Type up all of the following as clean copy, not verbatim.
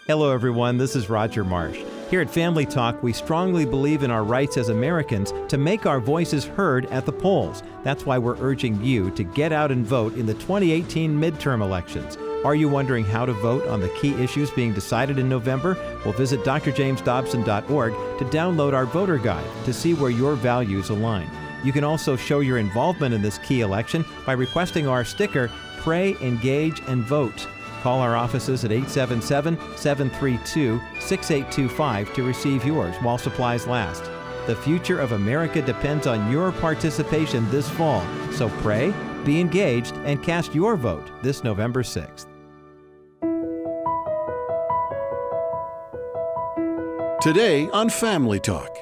Hello, everyone. This is Roger Marsh. Here at Family Talk, we strongly believe in our rights as Americans to make our voices heard at the polls. That's why we're urging you to get out and vote in the 2018 midterm elections. Are you wondering how to vote on the key issues being decided in November? Well, visit drjamesdobson.org to download our voter guide to see where your values align. You can also show your involvement in this key election by requesting our sticker, Pray, Engage, and Vote. Call our offices at 877-732-6825 to receive yours while supplies last. The future of America depends on your participation this fall, so pray, be engaged, and cast your vote this November 6th. Today on Family Talk.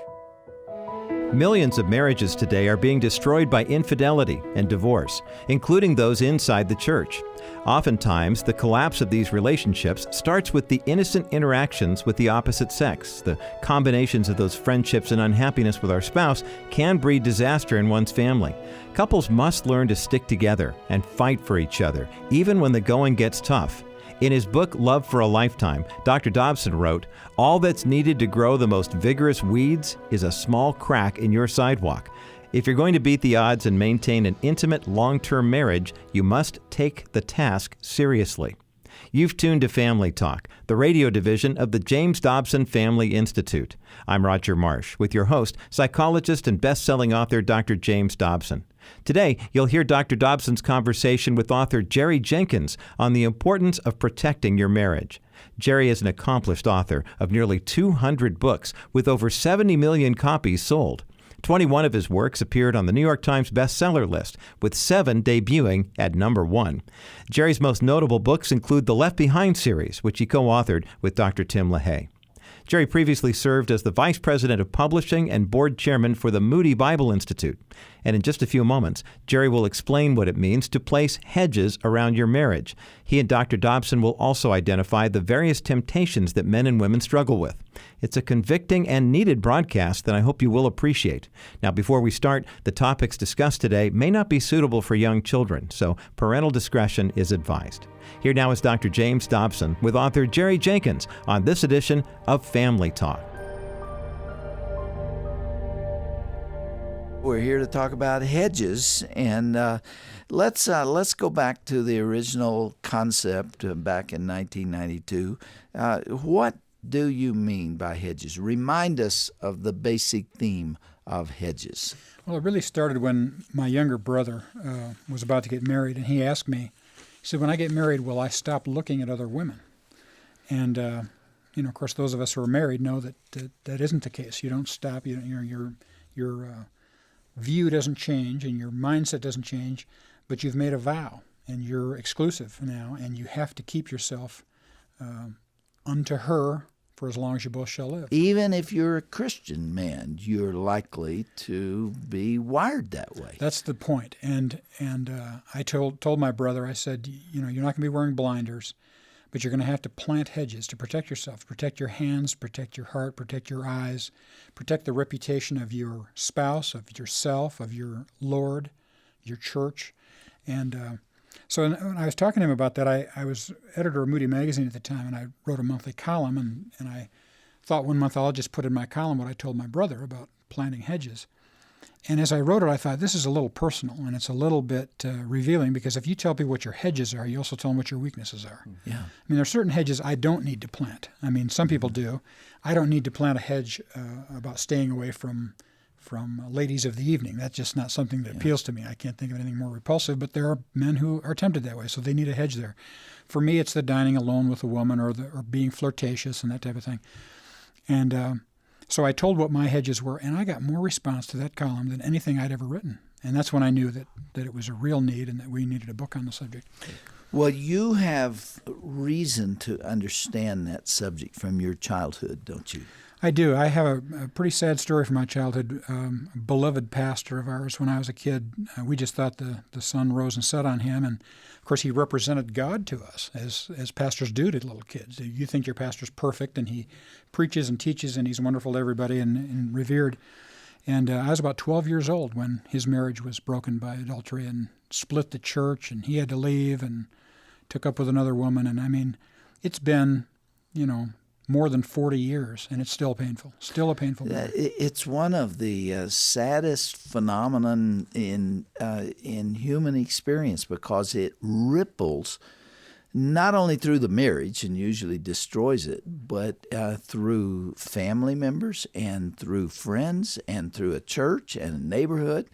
Millions of marriages today are being destroyed by infidelity and divorce, including those inside the church. Oftentimes, the collapse of these relationships starts with the innocent interactions with the opposite sex. The combinations of those friendships and unhappiness with our spouse can breed disaster in one's family. Couples must learn to stick together and fight for each other, even when the going gets tough. In his book, Love for a Lifetime, Dr. Dobson wrote, "All that's needed to grow the most vigorous weeds is a small crack in your sidewalk. If you're going to beat the odds and maintain an intimate, long-term marriage, you must take the task seriously." You've tuned to Family Talk, the radio division of the James Dobson Family Institute. I'm Roger Marsh with your host, psychologist and best-selling author Dr. James Dobson. Today, you'll hear Dr. Dobson's conversation with author Jerry Jenkins on the importance of protecting your marriage. Jerry is an accomplished author of nearly 200 books with over 70 million copies sold. 21 of his works appeared on the New York Times bestseller list, with 7 debuting at number 1. Jerry's most notable books include the Left Behind series, which he co-authored with Dr. Tim LaHaye. Jerry previously served as the Vice President of Publishing and Board Chairman for the Moody Bible Institute. And in just a few moments, Jerry will explain what it means to place hedges around your marriage. He and Dr. Dobson will also identify the various temptations that men and women struggle with. It's a convicting and needed broadcast that I hope you will appreciate. Now, before we start, the topics discussed today may not be suitable for young children, so parental discretion is advised. Here now is Dr. James Dobson with author Jerry Jenkins on this edition of Family Talk. We're here to talk about hedges, and let's go back to the original concept back in 1992. What do you mean by hedges? Remind us of the basic theme of hedges. Well, it really started when my younger brother was about to get married, and he asked me, he said, "When I get married, will I stop looking at other women?" And of course, those of us who are married know that that isn't the case. You don't stop. Your view doesn't change, and your mindset doesn't change, but you've made a vow, and you're exclusive now, and you have to keep yourself unto her for as long as you both shall live. Even if you're a Christian man, you're likely to be wired that way. That's the point. And I told my brother, I said, you're not going to be wearing blinders, but you're going to have to plant hedges to protect yourself, protect your hands, protect your heart, protect your eyes, protect the reputation of your spouse, of yourself, of your Lord, your church. And so when I was talking to him about that, I was editor of Moody Magazine at the time, and I wrote a monthly column, and I thought one month I'll just put in my column what I told my brother about planting hedges. And as I wrote it, I thought, this is a little personal, and it's a little bit revealing, because if you tell people what your hedges are, you also tell them what your weaknesses are. Yeah. I mean, there are certain hedges I don't need to plant. I mean, some people do. I don't need to plant a hedge about staying away from ladies of the evening. That's just not something that appeals to me. I can't think of anything more repulsive, but there are men who are tempted that way, so they need a hedge there. For me, it's the dining alone with a woman or being flirtatious and that type of thing. And so I told what my hedges were, and I got more response to that column than anything I'd ever written. And that's when I knew that it was a real need and that we needed a book on the subject. Well, you have reason to understand that subject from your childhood, don't you? I do. I have a pretty sad story from my childhood. A beloved pastor of ours, when I was a kid, we just thought the sun rose and set on him. And, of course, he represented God to us, as pastors do to little kids. You think your pastor's perfect, and he preaches and teaches, and he's wonderful to everybody and revered. And I was about 12 years old when his marriage was broken by adultery and split the church, and he had to leave and took up with another woman. And, I mean, it's been more than 40 years, and it's still painful. Still a painful memory. It's one of the saddest phenomenon in human experience, because it ripples not only through the marriage and usually destroys it, but through family members and through friends and through a church and a neighborhood.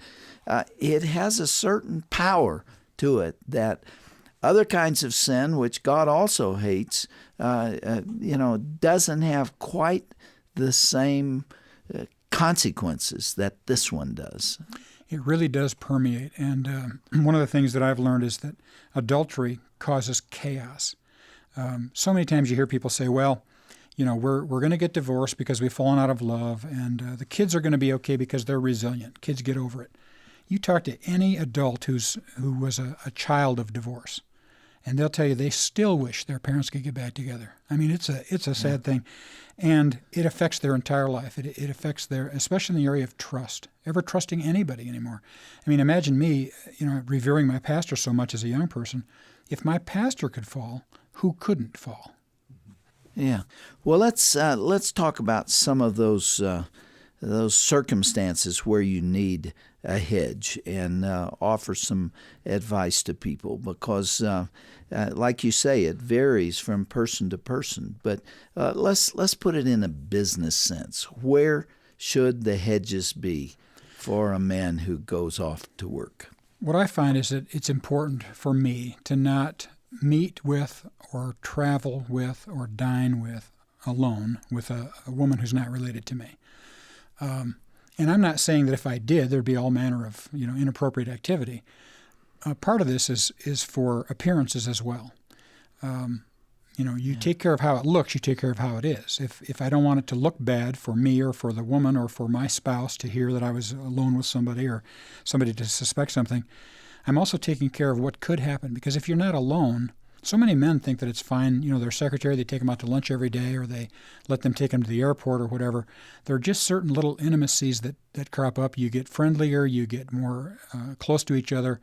It has a certain power to it that other kinds of sin, which God also hates, doesn't have quite the same consequences that this one does. It really does permeate. And one of the things that I've learned is that adultery causes chaos. So many times you hear people say, well, we're going to get divorced because we've fallen out of love, and the kids are going to be okay because they're resilient. Kids get over it. You talk to any adult who was a child of divorce, and they'll tell you they still wish their parents could get back together. I mean, it's a sad thing, and it affects their entire life. It affects especially in the area of trust, ever trusting anybody anymore. I mean, imagine me, revering my pastor so much as a young person. If my pastor could fall, who couldn't fall? Yeah. Well, let's talk about some of those circumstances where you need a hedge, and offer some advice to people, because like you say, it varies from person to person. But let's put it in a business sense. Where should the hedges be for a man who goes off to work? What I find is that it's important for me to not meet with or travel with or dine with alone with a woman who's not related to me. And I'm not saying that if I did, there'd be all manner of inappropriate activity. Part of this is for appearances as well. You take care of how it looks, you take care of how it is. If I don't want it to look bad for me or for the woman or for my spouse to hear that I was alone with somebody or somebody to suspect something, I'm also taking care of what could happen. Because if you're not alone, so many men think that it's fine, their secretary, they take them out to lunch every day, or they let them take them to the airport or whatever. There are just certain little intimacies that crop up. You get friendlier, you get more close to each other,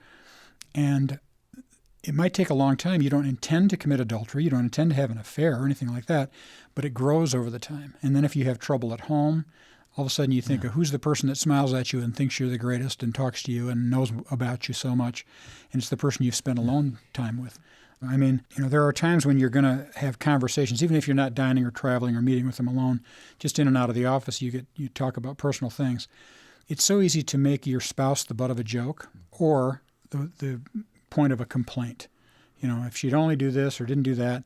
and it might take a long time. You don't intend to commit adultery, you don't intend to have an affair or anything like that, but it grows over the time. And then if you have trouble at home, all of a sudden you think, who's the person that smiles at you and thinks you're the greatest and talks to you and knows about you so much, and it's the person you've spent alone time with. I mean, there are times when you're going to have conversations, even if you're not dining or traveling or meeting with them alone, just in and out of the office, you talk about personal things. It's so easy to make your spouse the butt of a joke or the point of a complaint. If she'd only do this or didn't do that,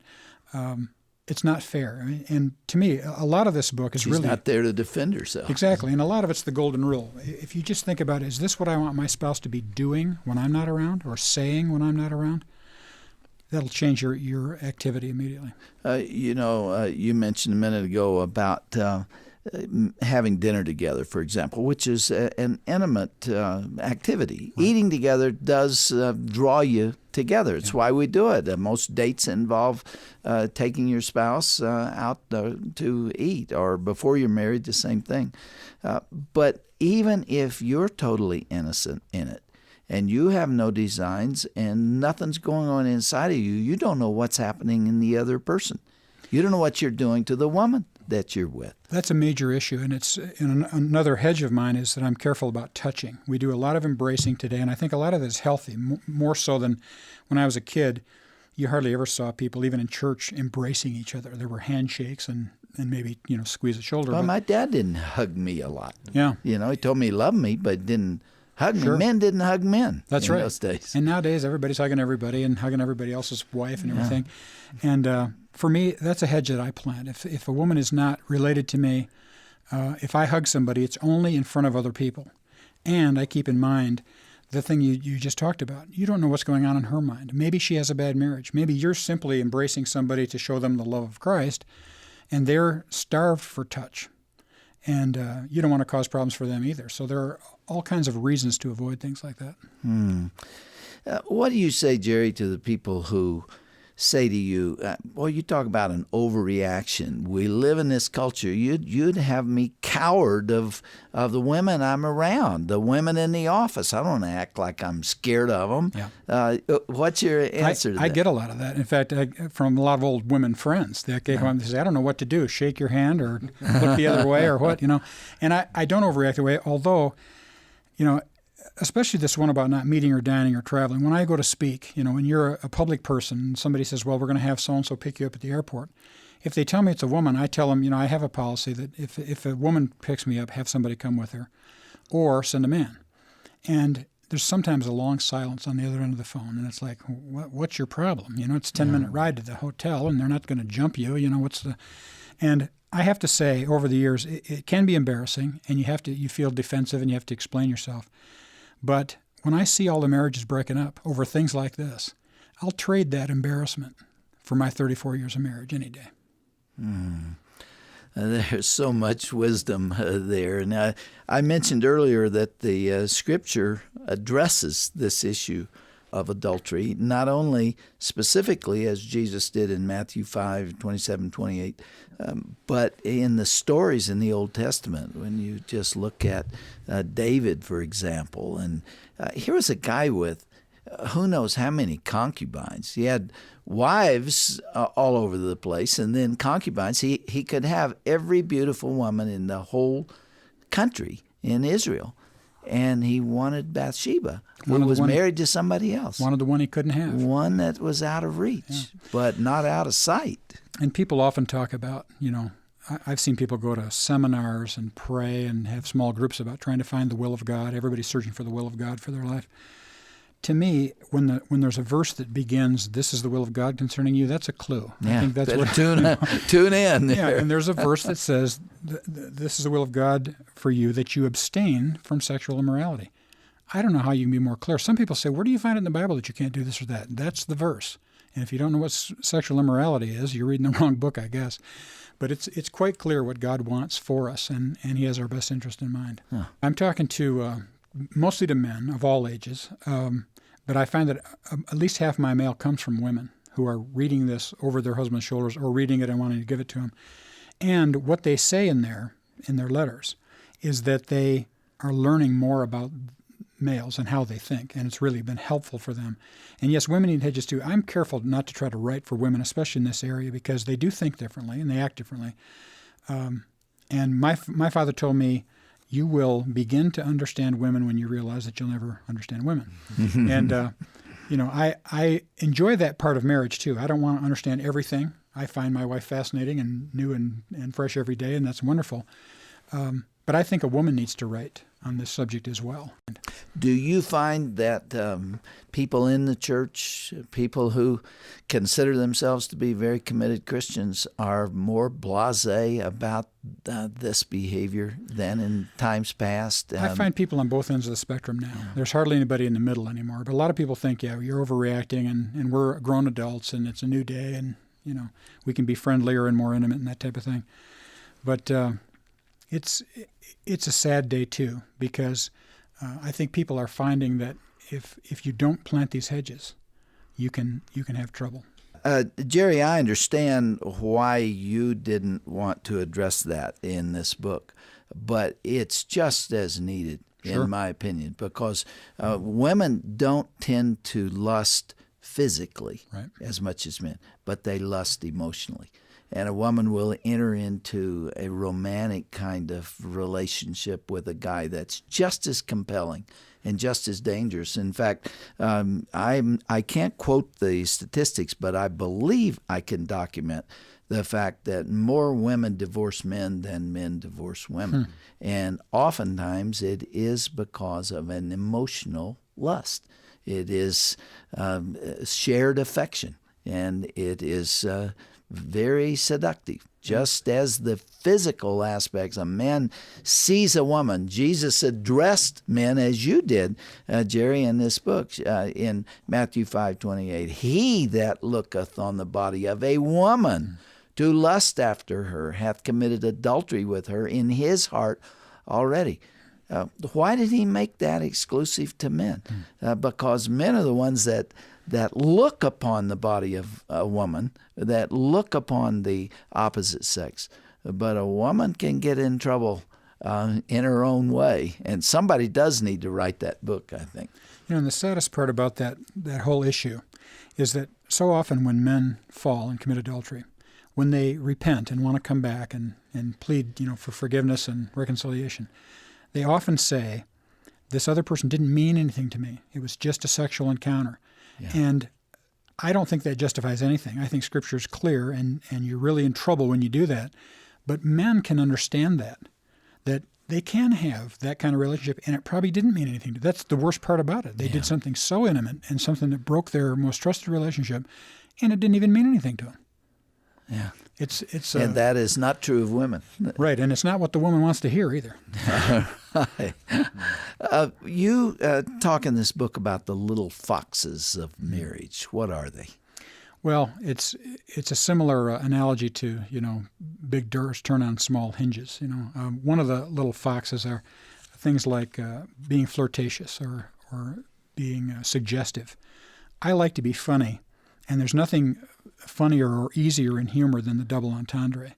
it's not fair. And to me, a lot of this book is She's not there to defend herself. Exactly, and a lot of it's the golden rule. If you just think about, is this what I want my spouse to be doing when I'm not around or saying when I'm not around? That'll change your activity immediately. You mentioned a minute ago about having dinner together, for example, which is an intimate activity. Right. Eating together does draw you together. It's why we do it. Most dates involve taking your spouse out to eat, or before you're married, the same thing. But even if you're totally innocent in it, and you have no designs and nothing's going on inside of you, you don't know what's happening in the other person. You don't know what you're doing to the woman that you're with. That's a major issue, and another hedge of mine is that I'm careful about touching. We do a lot of embracing today, and I think a lot of that is healthy, more so than when I was a kid. You hardly ever saw people, even in church, embracing each other. There were handshakes and maybe squeeze a shoulder. Well, my dad didn't hug me a lot. Yeah. He told me he loved me, but didn't hug me. Sure. Men didn't hug men. That's in right. those days. And nowadays, everybody's hugging everybody and hugging everybody else's wife and everything. And for me, that's a hedge that I plant. If a woman is not related to me, if I hug somebody, it's only in front of other people. And I keep in mind the thing you just talked about. You don't know what's going on in her mind. Maybe she has a bad marriage. Maybe you're simply embracing somebody to show them the love of Christ, and they're starved for touch. And you don't want to cause problems for them either. So there are all kinds of reasons to avoid things like that. What do you say, Jerry, to the people who say to you, boy, you talk about an overreaction. We live in this culture. You'd have me coward of the women I'm around, the women in the office. I don't act like I'm scared of them. Yeah. What's your answer to that? I get a lot of that. In fact, from a lot of old women friends. They came home and say, I don't know what to do, shake your hand or look the other way or what, And I don't overreact the way, although, especially this one about not meeting or dining or traveling. When I go to speak, when you're a public person, somebody says, well, we're going to have so-and-so pick you up at the airport. If they tell me it's a woman, I tell them, I have a policy that if a woman picks me up, have somebody come with her or send a man. And there's sometimes a long silence on the other end of the phone, and it's like, what's your problem? It's a 10-minute ride to the hotel, and they're not going to jump you. And I have to say, over the years, it can be embarrassing, and you feel defensive, and you have to explain yourself. But when I see all the marriages breaking up over things like this, I'll trade that embarrassment for my 34 years of marriage any day. There's so much wisdom there. And I mentioned earlier that the Scripture addresses this issue of adultery, not only specifically as Jesus did in Matthew 5, 27, 28, but in the stories in the Old Testament. When you just look at David, for example, and here was a guy with who knows how many concubines. He had wives all over the place, and then concubines. He could have every beautiful woman in the whole country in Israel. And he wanted Bathsheba, who was married to somebody else. Wanted the one he couldn't have. One that was out of reach, but not out of sight. And people often talk about, I've seen people go to seminars and pray and have small groups about trying to find the will of God. Everybody's searching for the will of God for their life. To me, when there's a verse that begins, "This is the will of God concerning you," that's a clue. Yeah, I think that's better what tune in. There. Yeah, and there's a verse that says, "This is the will of God for you, that you abstain from sexual immorality." I don't know how you can be more clear. Some people say, "Where do you find it in the Bible that you can't do this or that?" That's the verse. And if you don't know what sexual immorality is, you're reading the wrong book, I guess. But it's quite clear what God wants for us, and He has our best interest in mind. Huh. I'm talking to mostly to men of all ages, but I find that at least half my mail comes from women who are reading this over their husband's shoulders or reading it and wanting to give it to him. And what they say in their letters is that they are learning more about males and how they think, and it's really been helpful for them. And yes, women need hedges too. I'm careful not to try to write for women, especially in this area, because they do think differently and they act differently. And my father told me, you will begin to understand women when you realize that you'll never understand women. And, I enjoy that part of marriage too. I don't want to understand everything. I find my wife fascinating and new and fresh every day, and that's wonderful. But I think a woman needs to write on this subject as well. Do you find that people in the church, people who consider themselves to be very committed Christians, are more blasé about this behavior than in times past? I find people on both ends of the spectrum now. There's hardly anybody in the middle anymore. But a lot of people think, you're overreacting, and we're grown adults, and it's a new day, and we can be friendlier and more intimate and that type of thing. But it's a sad day too, because I think people are finding that if you don't plant these hedges, you can have trouble. Jerry, I understand why you didn't want to address that in this book, but it's just as needed, Sure. in my opinion, because women don't tend to lust physically Right. as much as men, but they lust emotionally. And a woman will enter into a romantic kind of relationship with a guy that's just as compelling and just as dangerous. In fact, I can't quote the statistics, but I believe I can document the fact that more women divorce men than men divorce women. And oftentimes it is because of an emotional lust. It is shared affection, and it is very seductive, just as the physical aspects. A man sees a woman. Jesus addressed men as you did, Jerry, in this book, in Matthew 5:28. He that looketh on the body of a woman to lust after her hath committed adultery with her in his heart already. Why did he make that exclusive to men? Because men are the ones that that look upon the body of a woman, that look upon the opposite sex. But a woman can get in trouble in her own way, and somebody does need to write that book, I think. And the saddest part about that whole issue is that so often when men fall and commit adultery, when they repent and want to come back and plead, for forgiveness and reconciliation, they often say, this other person didn't mean anything to me. It was just a sexual encounter. Yeah. And I don't think that justifies anything. I think Scripture is clear, and you're really in trouble when you do that. But men can understand that they can have that kind of relationship, and it probably didn't mean anything to them. That's the worst part about it. They did something so intimate and something that broke their most trusted relationship, and it didn't even mean anything to them. Yeah. It's and that is not true of women. Right, and it's not what the woman wants to hear either. Right. You talk in this book about the little foxes of marriage. What are they? Well, it's a similar analogy to, big doors turn on small hinges. One of the little foxes are things like being flirtatious or being suggestive. I like to be funny, and there's nothing funnier or easier in humor than the double entendre.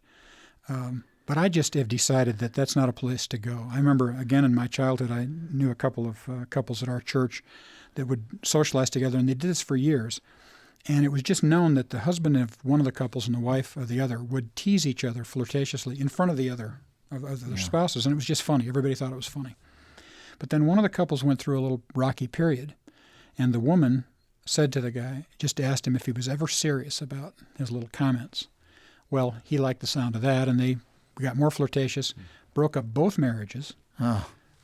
But I just have decided that that's not a place to go. I remember, again, in my childhood, I knew a couple of couples at our church that would socialize together, and they did this for years. And it was just known that the husband of one of the couples and the wife of the other would tease each other flirtatiously in front of the other of their spouses, and it was just funny. Everybody thought it was funny. But then one of the couples went through a little rocky period, and the woman said to the guy, just asked him if he was ever serious about his little comments. Well, he liked the sound of that, and they got more flirtatious, broke up both marriages,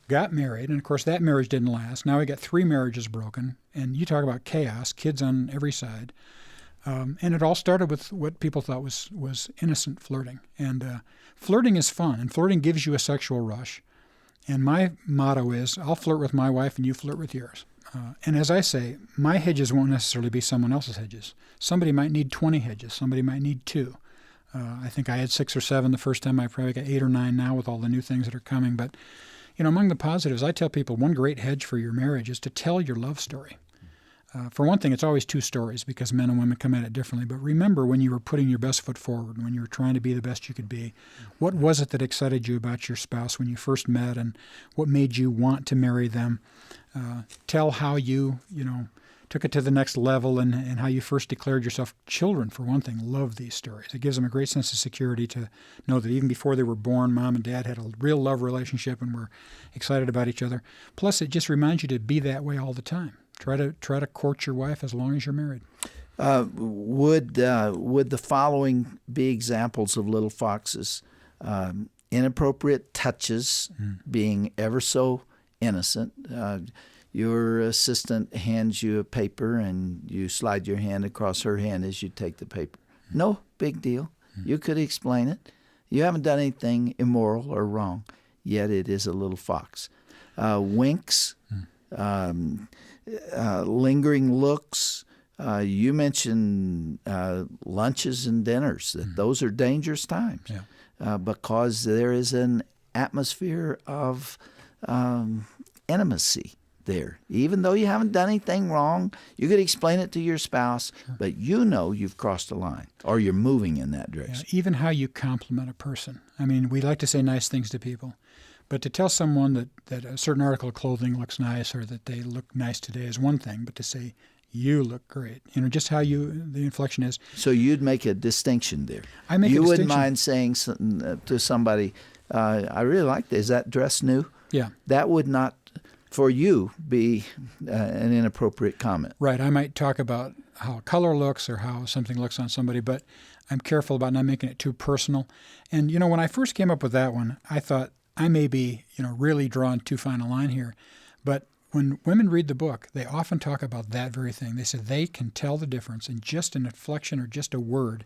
got married, and of course that marriage didn't last. Now we got 3 marriages broken, and you talk about chaos, kids on every side. And it all started with what people thought was innocent flirting. And flirting is fun, and flirting gives you a sexual rush. And my motto is, I'll flirt with my wife and you flirt with yours. And as I say, my hedges won't necessarily be someone else's hedges. Somebody might need 20 hedges. Somebody might need 2. I think I had 6 or 7 the first time. I probably got 8 or 9 now with all the new things that are coming. But, among the positives, I tell people one great hedge for your marriage is to tell your love story. For one thing, it's always 2 stories because men and women come at it differently. But remember when you were putting your best foot forward, when you were trying to be the best you could be, what was it that excited you about your spouse when you first met, and what made you want to marry them? Tell how you took it to the next level and how you first declared yourself. Children, for one thing, love these stories. It gives them a great sense of security to know that even before they were born, mom and dad had a real love relationship and were excited about each other. Plus, it just reminds you to be that way all the time. Try to court your wife as long as you're married. Would the following be examples of little foxes? Inappropriate touches, being ever so innocent. Your assistant hands you a paper and you slide your hand across her hand as you take the paper. No big deal. You could explain it. You haven't done anything immoral or wrong, yet it is a little fox. Winks, lingering looks. You mentioned lunches and dinners. Those are dangerous times because there is an atmosphere of intimacy there. Even though you haven't done anything wrong, you could explain it to your spouse, but you've crossed a line or you're moving in that direction. Yeah, even how you compliment a person. I mean, we like to say nice things to people, but to tell someone that a certain article of clothing looks nice or that they look nice today is one thing, but to say, you look great, just how the inflection is. So you'd make a distinction there. I make a distinction. You wouldn't mind saying something to somebody, I really like this. Is that dress new? Yeah. That would not, for you, be an inappropriate comment. Right. I might talk about how a color looks or how something looks on somebody, but I'm careful about not making it too personal. And, when I first came up with that one, I thought I may be, really drawing too fine a line here. But when women read the book, they often talk about that very thing. They say they can tell the difference in just an inflection or just a word.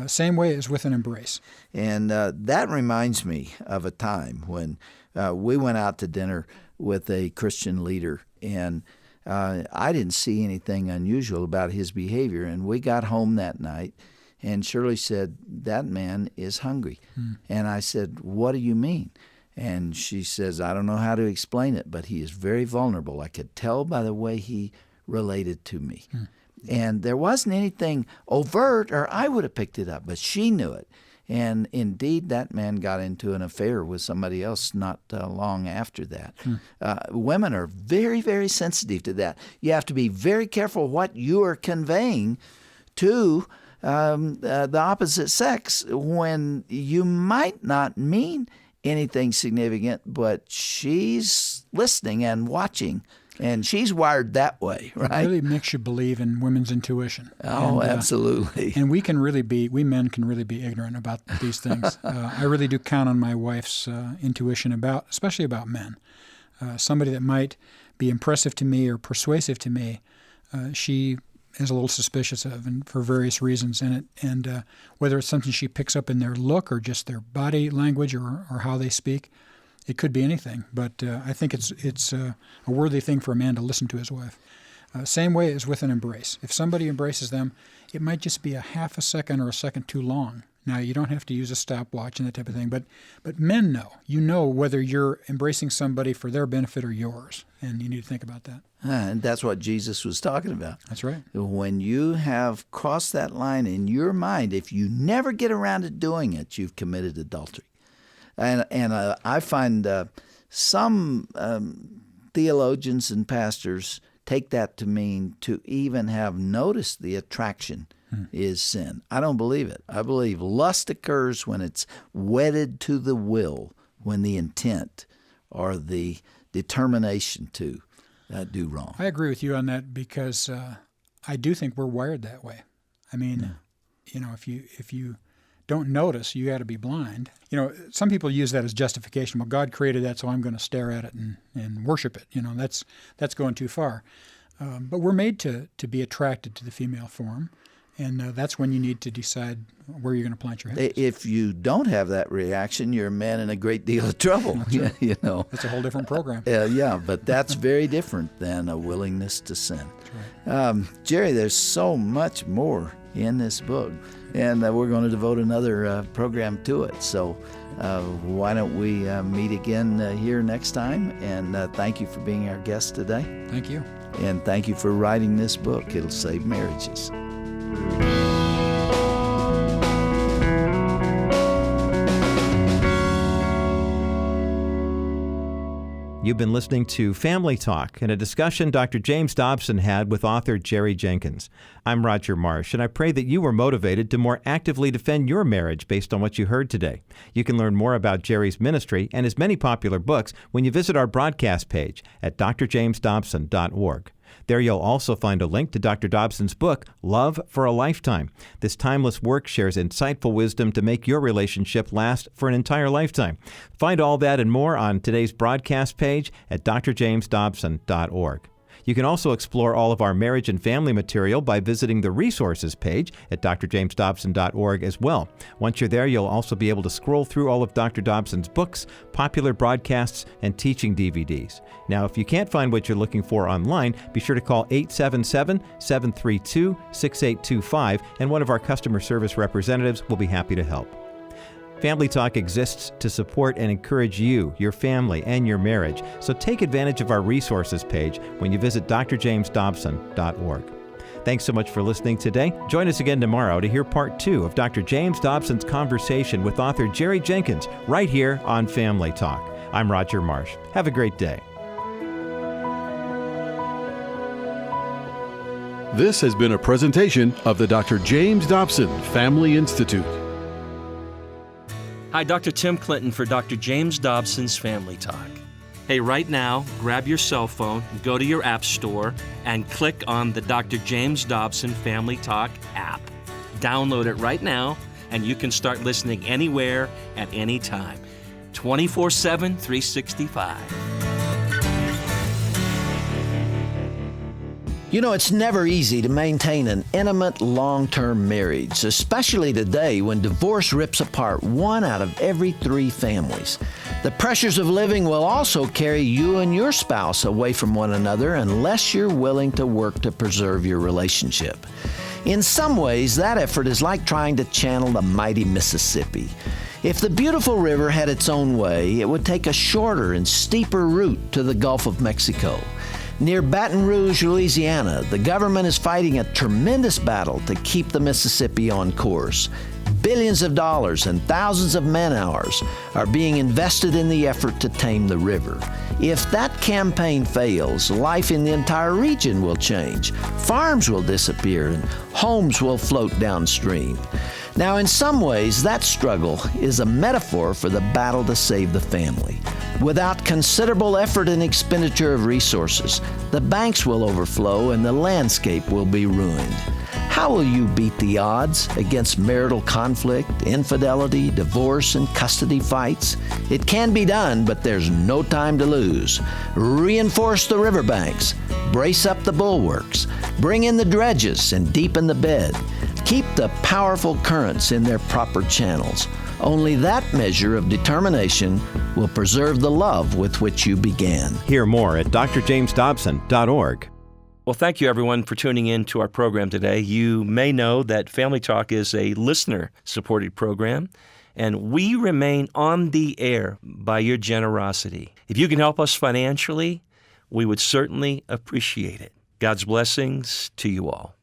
Same way as with an embrace. And that reminds me of a time when we went out to dinner with a Christian leader, and I didn't see anything unusual about his behavior. And we got home that night, and Shirley said, that man is hungry. And I said, what do you mean? And she says, I don't know how to explain it, but he is very vulnerable. I could tell by the way he related to me. And there wasn't anything overt, or I would have picked it up, but she knew it. And indeed, that man got into an affair with somebody else not long after that. Women are very, very sensitive to that. You have to be very careful what you are conveying to the opposite sex when you might not mean anything significant, but she's listening and watching. And she's wired that way, right? It really makes you believe in women's intuition. Oh, absolutely. And we men can really be ignorant about these things. I really do count on my wife's intuition especially about men. Somebody that might be impressive to me or persuasive to me, she is a little suspicious of, and for various reasons. And whether it's something she picks up in their look or just their body language or how they speak, it could be anything, but I think it's a worthy thing for a man to listen to his wife. Same way as with an embrace. If somebody embraces them, it might just be a half a second or a second too long. Now, you don't have to use a stopwatch and that type of thing, but men know. You know whether you're embracing somebody for their benefit or yours, and you need to think about that. And that's what Jesus was talking about. That's right. When you have crossed that line in your mind, if you never get around to doing it, you've committed adultery. And I find some theologians and pastors take that to mean to even have noticed the attraction is sin. I don't believe it. I believe lust occurs when it's wedded to the will, when the intent or the determination to do wrong. I agree with you on that because I do think we're wired that way. I mean, if you don't notice, you got to be blind. Some people use that as justification. Well, God created that, so I'm going to stare at it and worship it. That's going too far. But we're made to be attracted to the female form, and that's when you need to decide where you're going to plant your head. If you don't have that reaction, you're a man in a great deal of trouble. That's right. That's a whole different program. But that's very different than a willingness to sin. That's right. Jerry, there's so much more in this book, and we're going to devote another program to it. So why don't we meet again here next time? And thank you for being our guest today. Thank you. And thank you for writing this book. It'll save marriages. You've been listening to Family Talk and a discussion Dr. James Dobson had with author Jerry Jenkins. I'm Roger Marsh, and I pray that you were motivated to more actively defend your marriage based on what you heard today. You can learn more about Jerry's ministry and his many popular books when you visit our broadcast page at drjamesdobson.org. There you'll also find a link to Dr. Dobson's book, Love for a Lifetime. This timeless work shares insightful wisdom to make your relationship last for an entire lifetime. Find all that and more on today's broadcast page at drjamesdobson.org. You can also explore all of our marriage and family material by visiting the resources page at drjamesdobson.org as well. Once you're there, you'll also be able to scroll through all of Dr. Dobson's books, popular broadcasts, and teaching DVDs. Now, if you can't find what you're looking for online, be sure to call 877-732-6825, and one of our customer service representatives will be happy to help. Family Talk exists to support and encourage you, your family, and your marriage. So take advantage of our resources page when you visit drjamesdobson.org. Thanks so much for listening today. Join us again tomorrow to hear part 2 of Dr. James Dobson's conversation with author Jerry Jenkins right here on Family Talk. I'm Roger Marsh. Have a great day. This has been a presentation of the Dr. James Dobson Family Institute. Hi, Dr. Tim Clinton for Dr. James Dobson's Family Talk. Hey, right now, grab your cell phone, go to your app store, and click on the Dr. James Dobson Family Talk app. Download it right now, and you can start listening anywhere at any time. 24/7, 365. It's never easy to maintain an intimate, long-term marriage, especially today when divorce rips apart 1 out of every 3 families. The pressures of living will also carry you and your spouse away from one another unless you're willing to work to preserve your relationship. In some ways, that effort is like trying to channel the mighty Mississippi. If the beautiful river had its own way, it would take a shorter and steeper route to the Gulf of Mexico. Near Baton Rouge, Louisiana, the government is fighting a tremendous battle to keep the Mississippi on course. Billions of dollars and thousands of man-hours are being invested in the effort to tame the river. If that campaign fails, life in the entire region will change. Farms will disappear and homes will float downstream. Now, in some ways, that struggle is a metaphor for the battle to save the family. Without considerable effort and expenditure of resources, the banks will overflow and the landscape will be ruined. How will you beat the odds against marital conflict, infidelity, divorce, and custody fights? It can be done, but there's no time to lose. Reinforce the riverbanks, brace up the bulwarks, bring in the dredges, and deepen the bed. Keep the powerful currents in their proper channels. Only that measure of determination will preserve the love with which you began. Hear more at drjamesdobson.org. Well, thank you, everyone, for tuning in to our program today. You may know that Family Talk is a listener-supported program, and we remain on the air by your generosity. If you can help us financially, we would certainly appreciate it. God's blessings to you all.